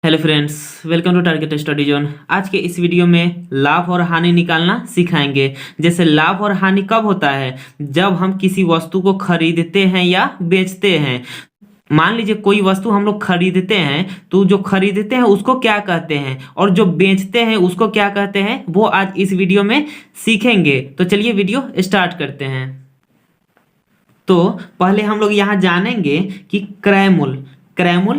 Hello friends, welcome to target study zone. आज के इस वीडियो में लाभ और हानि निकालना सिखाएंगे। जैसे लाभ और हानि कब होता है? जब हम किसी वस्तु को खरीदते हैं या बेचते हैं। मान लीजिए कोई वस्तु हम लोग खरीदते हैं, तो जो खरीदते हैं उसको क्या कहते हैं और जो बेचते हैं उसको क्या कहते हैं, वो आज इस वीडियो में सीखेंगे। तो चलिए वीडियो स्टार्ट करते हैं। तो पहले हम लोग यहाँ जानेंगे कि क्रय मूल्य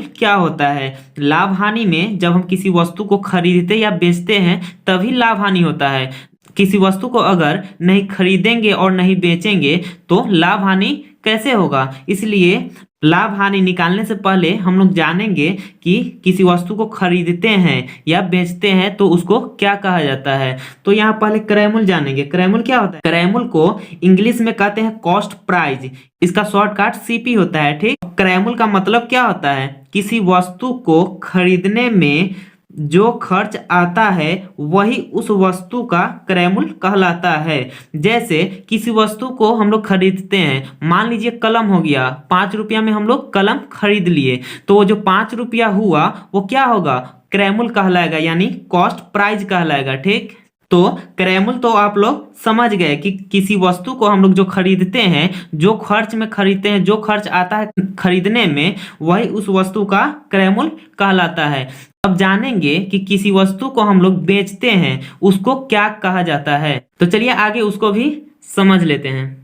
क्या होता है। लाभ हानि में जब हम किसी वस्तु को खरीदते या बेचते हैं तभी लाभ हानि होता है। किसी वस्तु को अगर नहीं खरीदेंगे और नहीं बेचेंगे तो लाभ हानि कैसे होगा? इसलिए लाभ हानि निकालने से पहले हम लोग जानेंगे कि किसी वस्तु को खरीदते हैं या बेचते हैं तो उसको क्या कहा जाता है। तो यहाँ पहले क्रय मूल्य जानेंगे। क्रय मूल्य क्या होता है? क्रय मूल्य को इंग्लिश में कहते हैं कॉस्ट प्राइस। इसका शॉर्टकट सीपी होता है। ठीक, क्रय मूल्य का मतलब क्या होता है? किसी वस्तु को खरीदने में जो खर्च आता है वही उस वस्तु का क्रय मूल्य कहलाता है। जैसे किसी वस्तु को हम लोग खरीदते हैं, मान लीजिए कलम हो गया, 5 रुपया में हम लोग कलम खरीद लिए, तो वो जो 5 रुपया हुआ वो क्या होगा? क्रय मूल्य कहलाएगा, यानी कॉस्ट प्राइस कहलाएगा। ठीक, तो क्रय मूल्य तो आप लोग समझ गए कि किसी वस्तु को हम लोग जो खरीदते हैं, जो खर्च में खरीदते हैं, जो खर्च आता है खरीदने में, वही उस वस्तु का क्रय मूल्य कहलाता है। अब जानेंगे कि किसी वस्तु को हम लोग बेचते हैं उसको क्या कहा जाता है। तो चलिए आगे उसको भी समझ लेते हैं।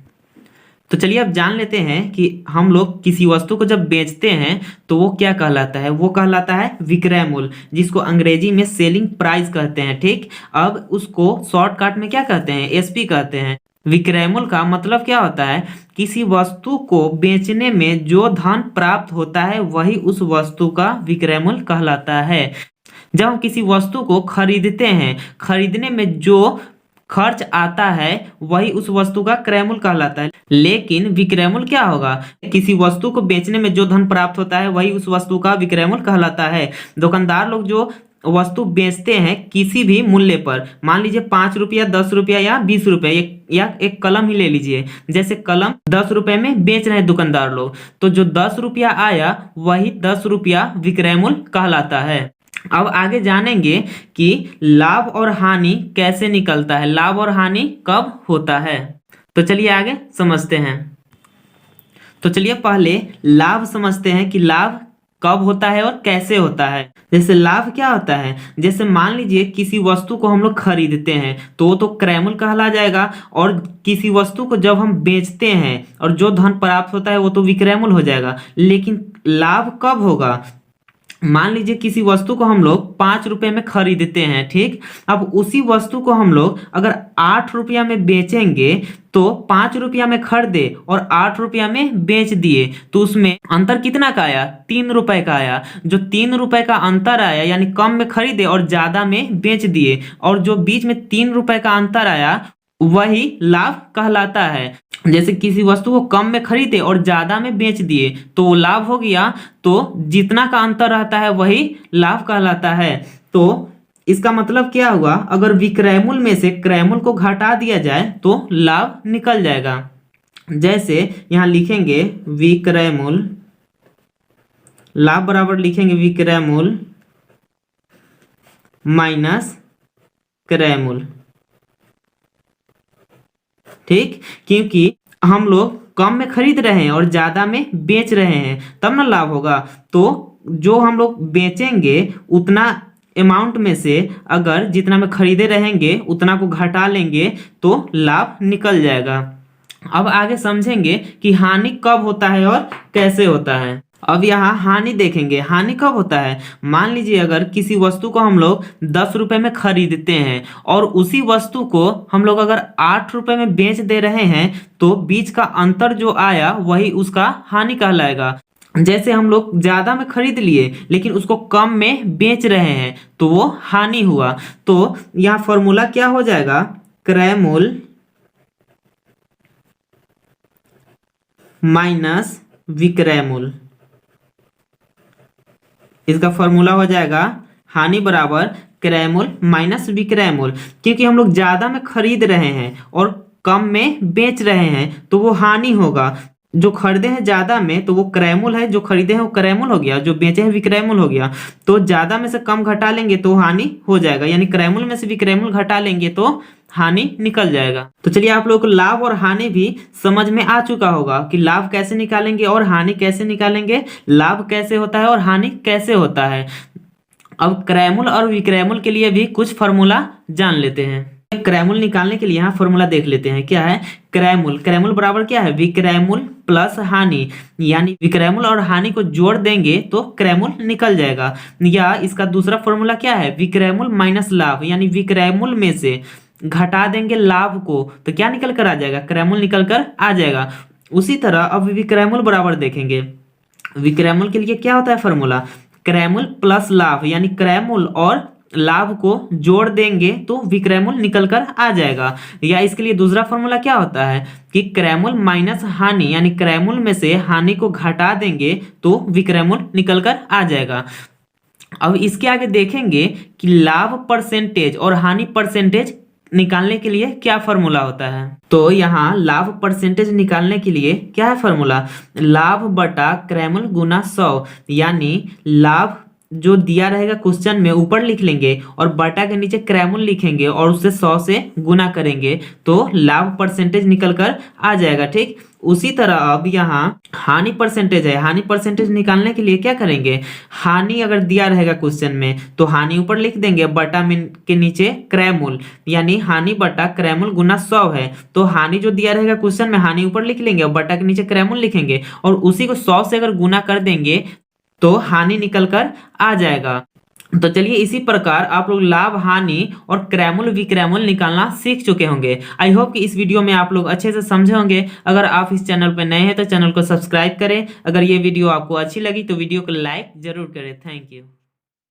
तो चलिए अब जान लेते हैं कि हम लोग किसी वस्तु को जब बेचते हैं तो वो क्या कहलाता है। वो कहलाता है विक्रय मूल्य, जिसको अंग्रेजी में सेलिंग प्राइस कहते हैं। ठीक, अब उसको शॉर्टकट में क्या कहते हैं? एसपी कहते हैं। विक्रय मूल्य का मतलब क्या होता है? किसी वस्तु को बेचने में जो धन प्राप्त होता है वही उस वस्तु का विक्रय मूल्य कहलाता है। जब हम किसी वस्तु को खरीदते हैं, खरीदने में जो खर्च आता है वही उस वस्तु का क्रय मूल्य कहलाता है। लेकिन विक्रय मूल्य क्या होगा? किसी वस्तु को बेचने में जो धन प्राप्त होता है वही उस वस्तु का विक्रय मूल्य कहलाता है। दुकानदार लोग जो वस्तु बेचते हैं किसी भी मूल्य पर, मान लीजिए 5 रुपया, 10 रुपया या 20 रुपये, या एक कलम ही ले लीजिए। जैसे कलम 10 रुपये में बेच रहे हैं दुकानदार लोग, तो जो 10 रुपया आया वही 10 रुपया विक्रय मूल्य कहलाता है। अब आगे जानेंगे कि लाभ और हानि कैसे निकलता है, लाभ और हानि कब होता है। तो चलिए आगे समझते हैं। तो चलिए पहले लाभ समझते हैं कि लाभ कब होता है और कैसे होता है। जैसे लाभ क्या होता है? जैसे मान लीजिए किसी वस्तु को हम लोग खरीदते हैं तो क्रय मूल्य कहला जाएगा, और किसी वस्तु को जब हम बेचते हैं और जो धन प्राप्त होता है वो तो विक्रय मूल्य हो जाएगा। लेकिन लाभ कब होगा? मान लीजिए किसी वस्तु को हम लोग 5 रुपये में खरीदते हैं। ठीक, अब उसी वस्तु को हम लोग अगर 8 रुपया में बेचेंगे, तो 5 रुपया में खरीदे और 8 रुपया में बेच दिए, तो उसमें अंतर कितना का आया? 3 रुपए का आया। जो 3 रुपए का अंतर आया, यानी कम में खरीदे और ज्यादा में बेच दिए, और जो बीच में 3 रुपए का अंतर आया वही लाभ कहलाता है। जैसे किसी वस्तु को कम में खरीदे और ज्यादा में बेच दिए तो वो लाभ हो गया। तो जितना का अंतर रहता है वही लाभ कहलाता है। तो इसका मतलब क्या हुआ? अगर विक्रय मूल्य में से क्रय मूल्य को घटा दिया जाए तो लाभ निकल जाएगा। जैसे यहाँ लिखेंगे विक्रय मूल्य, लाभ बराबर लिखेंगे विक्रय मूल्य माइनस क्रय मूल्य। ठीक, क्योंकि हम लोग कम में खरीद रहे हैं और ज्यादा में बेच रहे हैं, तब ना लाभ होगा। तो जो हम लोग बेचेंगे उतना अमाउंट में से अगर जितना में खरीदे रहेंगे उतना को घटा लेंगे तो लाभ निकल जाएगा। अब आगे समझेंगे कि हानि कब होता है और कैसे होता है। अब यहाँ हानि देखेंगे। हानि कब होता है? मान लीजिए अगर किसी वस्तु को हम लोग 10 रुपये में खरीदते हैं और उसी वस्तु को हम लोग अगर 8 रुपये में बेच दे रहे हैं, तो बीच का अंतर जो आया वही उसका हानि कहलाएगा। जैसे हम लोग ज्यादा में खरीद लिए लेकिन उसको कम में बेच रहे हैं तो वो हानि हुआ। तो यहाँ फॉर्मूला क्या हो जाएगा? क्रय मूल्य माइनस विक्रय मूल्य। इसका फॉर्मूला हो जाएगा हानि बराबर क्रय मूल्य माइनस विक्रय मूल्य। क्योंकि हम लोग ज्यादा में खरीद रहे हैं और कम में बेच रहे हैं तो वो हानि होगा। जो खरीदे हैं ज्यादा में तो वो क्रयमूल है, जो खरीदे हैं वो क्रयमूल हो गया, जो बेचे हैं विक्रयमूल हो गया। तो ज्यादा में से कम घटा लेंगे तो हानि हो जाएगा, यानी क्रयमूल में से विक्रयमूल घटा लेंगे तो हानि निकल जाएगा। तो चलिए आप लोगों को लाभ और हानि भी समझ में आ चुका होगा कि लाभ कैसे निकालेंगे और हानि कैसे निकालेंगे, लाभ कैसे होता है और हानि कैसे होता है। अब क्रयमूल और विक्रयमूल के लिए भी कुछ फॉर्मूला जान लेते हैं। क्रयमूल निकालने के लिए यहाँ फॉर्मूला देख लेते हैं। क्या है क्रयमूल? क्रयमूल बराबर क्या है? विक्रयमूल प्लस हानि, यानी विक्रयमूल और हानि को जोड़ देंगे तो क्रयमूल निकल जाएगा। या इसका दूसरा फॉर्मूला क्या है? विक्रयमूल माइनस लाभ, यानी विक्रयमूल में से घटा देंगे लाभ को तो क्या निकल कर आ जाएगा? क्रयमूल निकल कर आ जाएगा। उसी तरह अब विक्रयमूल बराबर देखेंगे। विक्रयमूल के लिए क्या होता है फॉर्मूला? क्रयमूल प्लस लाभ, यानी क्रयमूल और लाभ को जोड़ देंगे तो विक्रयमूल निकल कर आ जाएगा। या इसके लिए दूसरा फॉर्मूला क्या होता है कि क्रयमूल माइनस हानि, यानी क्रयमूल में से हानि को घटा देंगे तो विक्रयमूल निकल कर आ जाएगा। अब इसके आगे देखेंगे कि लाभ परसेंटेज और हानि परसेंटेज निकालने के लिए क्या फॉर्मूला होता है। तो यहाँ लाभ परसेंटेज निकालने के लिए क्या है फॉर्मूला? लाभ बटा क्रयमूल गुना 100, यानी लाभ जो दिया रहेगा क्वेश्चन में ऊपर लिख लेंगे और बटा के नीचे क्रयमूल लिखेंगे और उससे 100 से गुना करेंगे तो लाभ परसेंटेज निकल कर आ जाएगा। ठीक उसी तरह अब यहाँ हानि परसेंटेज है। हानि परसेंटेज निकालने के लिए क्या करेंगे? हानि अगर दिया रहेगा क्वेश्चन में तो हानि ऊपर लिख देंगे, बटा में के नीचे क्रयमूल, यानी हानि बटा क्रयमूल गुना 100 है। तो हानि जो दिया रहेगा क्वेश्चन में हानि ऊपर लिख लेंगे और बटा के नीचे क्रयमूल लिखेंगे और उसी को 100 से अगर गुना कर देंगे तो हानि निकल कर आ जाएगा। तो चलिए इसी प्रकार आप लोग लाभ हानि और क्रयमूल विक्रयमूल निकालना सीख चुके होंगे। आई होप कि इस वीडियो में आप लोग अच्छे से समझे होंगे। अगर आप इस चैनल पर नए हैं तो चैनल को सब्सक्राइब करें। अगर ये वीडियो आपको अच्छी लगी तो वीडियो को लाइक जरूर करें। Thank you.